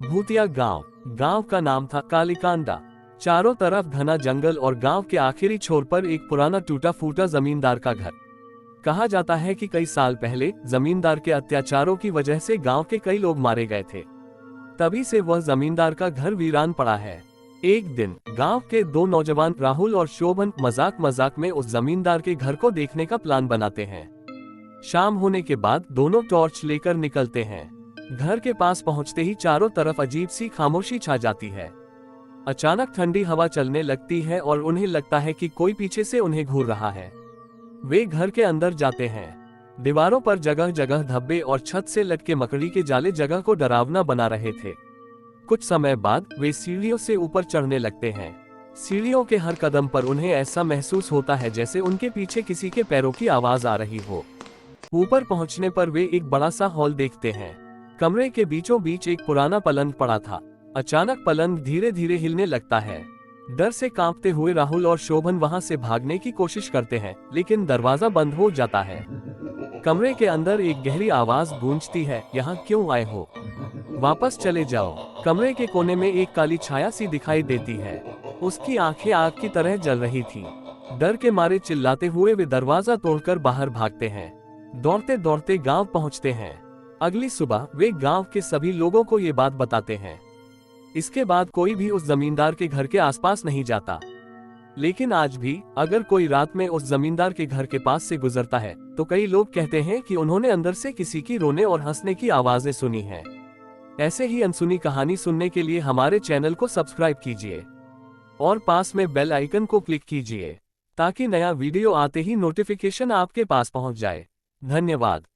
भूतिया गांव। गांव का नाम था कालीकांडा। चारों तरफ घना जंगल और गांव के आखिरी छोर पर एक पुराना टूटा फूटा जमींदार का घर। कहा जाता है कि कई साल पहले जमींदार के अत्याचारों की वजह से गांव के कई लोग मारे गए थे। तभी से वह जमींदार का घर वीरान पड़ा है। एक दिन गांव के दो नौजवान राहुल और शोभन मजाक मजाक में उस जमींदार के घर को देखने का प्लान बनाते हैं। शाम होने के बाद दोनों टॉर्च लेकर निकलते हैं। घर के पास पहुंचते ही चारों तरफ अजीब सी खामोशी छा जाती है। अचानक ठंडी हवा चलने लगती है और उन्हें लगता है कि कोई पीछे से उन्हें घूर रहा है। वे घर के अंदर जाते हैं। दीवारों पर जगह जगह धब्बे और छत से लटके मकड़ी के जाले जगह को डरावना बना रहे थे। कुछ समय बाद वे सीढ़ियों से ऊपर चढ़ने लगते हैं। सीढ़ियों के हर कदम पर उन्हें ऐसा महसूस होता है जैसे उनके पीछे किसी के पैरों की आवाज आ रही हो। ऊपर पहुंचने पर वे एक बड़ा सा हॉल देखते हैं। कमरे के बीचों बीच एक पुराना पलंग पड़ा था। अचानक पलंग धीरे धीरे हिलने लगता है। डर से कांपते हुए राहुल और शोभन वहां से भागने की कोशिश करते हैं, लेकिन दरवाजा बंद हो जाता है। कमरे के अंदर एक गहरी आवाज गूंजती है, यहाँ क्यों आए हो? वापस चले जाओ। कमरे के कोने में एक काली छाया सी दिखाई देती है। उसकी आंखें आग की तरह जल रही थी। डर के मारे चिल्लाते हुए वे दरवाजा तोड़कर बाहर भागते हैं। दौड़ते दौड़ते गांव पहुंचते हैं। अगली सुबह वे गांव के सभी लोगों को ये बात बताते हैं। इसके बाद कोई भी उस जमींदार के घर के आसपास नहीं जाता। लेकिन आज भी अगर कोई रात में उस जमींदार के घर के पास से गुजरता है तो कई लोग कहते हैं कि उन्होंने अंदर से किसी की रोने और हंसने की आवाजें सुनी हैं। ऐसे ही अनसुनी कहानी सुनने के लिए हमारे चैनल को सब्सक्राइब कीजिए और पास में बेल आइकन को क्लिक कीजिए ताकि नया वीडियो आते ही नोटिफिकेशन आपके पास पहुंच जाए। धन्यवाद।